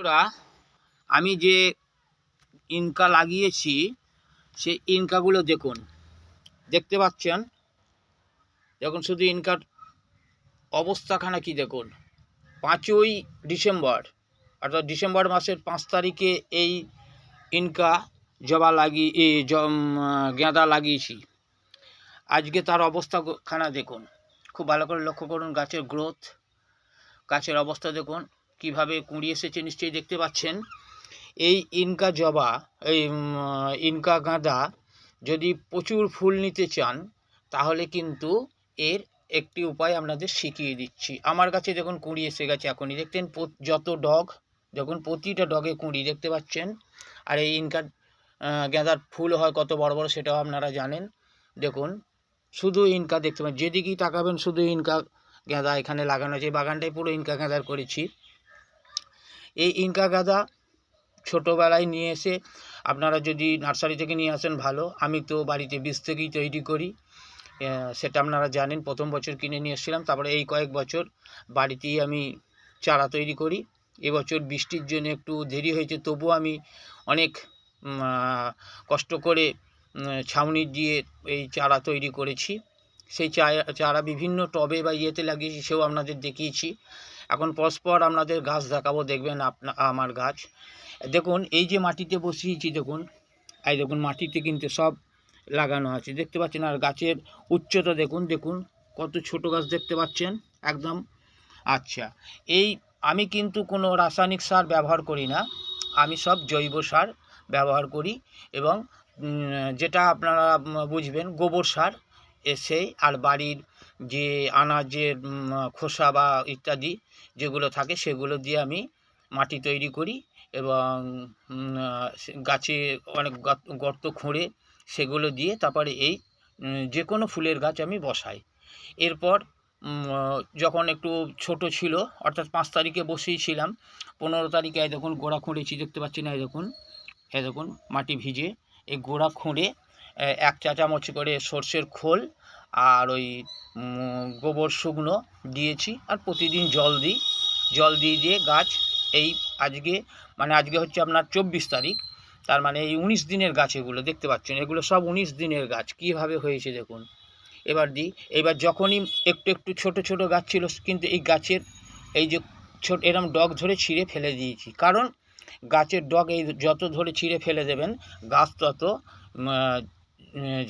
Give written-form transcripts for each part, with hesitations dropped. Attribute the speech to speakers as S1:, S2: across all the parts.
S1: বন্ধুরা, আমি যে ইনকা লাগিয়েছি সেই ইনকাগুলো দেখতে পাচ্ছেন। দেখুন শুধু ইনকার অবস্থাখানা কি দেখুন। 5ই ডিসেম্বর অর্থাৎ ডিসেম্বর মাসের 5 তারিখে এই ইনকা গাঁদা লাগিয়েছি। আজকে তার অবস্থাখানা দেখুন, খুব ভালো করে লক্ষ্য করুন। গাছের গ্রোথ, গাছের অবস্থা দেখুন কিভাবে কুঁড়ি এসেছে, নিশ্চয়ই দেখতে পাচ্ছেন। এই ইনকা গাঁদা যদি প্রচুর ফুল নিতে চান তাহলে কিন্তু এর একটি উপায় আপনাদের শিখিয়ে দিচ্ছি। আমার কাছে দেখুন কুঁড়ি এসে গেছে এখনই, দেখতেন যত ডগ, দেখুন প্রতিটা ডগে কুঁড়ি দেখতে পাচ্ছেন। আর এই ইনকা গাঁদার ফুল হয় কত বড় বড় সেটাও আপনারা জানেন। দেখুন শুধু ইনকা দেখতে পাবেন, যেদিকেই তাকাবেন শুধু ইনকা গাঁদা এখানে লাগানো আছে। বাগানটাই পুরো ইনকা গাঁদার করেছি। এই ইনকা গাঁদা ছোটোবেলায় নিয়ে এসে আপনারা যদি নার্সারি থেকে নিয়ে আসেন ভালো। আমি তো বাড়িতে বীজ থেকেই তৈরি করি, সেটা আপনারা জানেন। প্রথম বছর কিনে নিয়ে এসেছিলাম, তারপরে এই কয়েক বছর বাড়িতেই আমি চারা তৈরি করি। এবছর বৃষ্টির জন্য একটু দেরি হয়েছে, তবুও আমি অনেক কষ্ট করে ছাউনি দিয়ে এই চারা তৈরি করেছি। সেই চারা বিভিন্ন টবে বা ইয়েতে লাগিয়েছি, সেও আপনাদের দেখিয়েছি। এখন পরস্পর আপনাদের গাছ দেখাবো, দেখবেন আমার গাছ। দেখুন এই যে মাটিতে বসিয়েছি, দেখুন এই দেখুন মাটিতে কিন্তু সব লাগানো আছে, দেখতে পাচ্ছেন। আর গাছের উচ্চতা দেখুন, দেখুন কত ছোট গাছ দেখতে পাচ্ছেন একদম। আচ্ছা, আমি কিন্তু কোনো রাসায়নিক সার ব্যবহার করি না, আমি সব জৈব সার ব্যবহার করি। এবং যেটা আপনারা বুঝবেন গোবর সার সেই, আর বাড়ির যে আনাজের খোসা বা ইত্যাদি যেগুলো থাকে সেগুলো দিয়ে আমি মাটি তৈরি করি। এবং গাছে অনেক গর্ত খুঁড়ে সেগুলো দিয়ে তারপরে এই যে কোনো ফুলের গাছ আমি বসাই। এরপর যখন একটু ছোট ছিল, অর্থাৎ 5 তারিখে বসিয়েছিলাম, 15 তারিখে এই দেখুন গোড়া খুঁড়েছি, দেখতে পাচ্ছেন। এই দেখুন মাটি ভিজে এই গোড়া খুঁড়ে 1 চা চামচ করে সর্ষের খোল আর ওই গোবর শুকনো দিয়েছি। আর প্রতিদিন জল দিয়ে গাছ এই আজকে হচ্ছে আপনার 24 তারিখ, তার মানে এই 19 দিনের গাছ। এগুলো দেখতে পাচ্ছেন, এগুলো সব 19 দিনের গাছ কীভাবে হয়েছে দেখুন। এবার যখনই একটু ছোট গাছ ছিল, কিন্তু এই গাছের এই যে এরম ডগ ধরে ছিঁড়ে ফেলে দিয়েছি। কারণ গাছের ডগ এই যত ধরে ছিঁড়ে ফেলে দেবেন, গাছ তত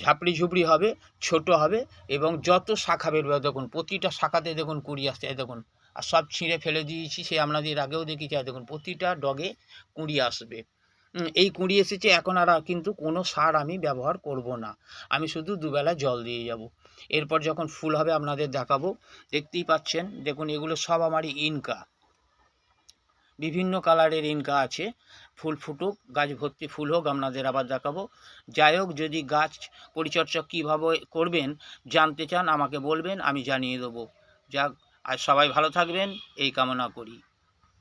S1: ঝাপড়ি ঝুপড়ি হবে, ছোট হবে। এবং যত শাখা বেরোবে, দেখুন প্রতিটা শাখাতে দেখুন কুঁড়ি আসছে, দেখুন। আর সব ছিঁড়ে ফেলে দিয়েছি, সে আপনাদের আগেও দেখিয়েছি। দেখুন প্রতিটা ডগে কুঁড়ি আসবে। এই কুঁড়ি এসেছে, এখন আর কিন্তু কোনো সার আমি ব্যবহার করব না, আমি শুধু দুবেলা জল দিয়ে যাব। এরপর যখন ফুল হবে আপনাদের দেখাবো। দেখতেই পাচ্ছেন, দেখুন এগুলো সব আমারই ইনকা, বিভিন্ন কালারের ইনকা আছে। ফুল ফুটুক, গাছ ভর্তি ফুল হোক, আপনাদের আবার দেখাবো। যাই হোক, যদি গাছ পরিচর্যা কীভাবে করবেন জানতে চান আমাকে বলবেন, আমি জানিয়ে দেবো। যাক, আর সবাই ভালো থাকবেন এই কামনা করি।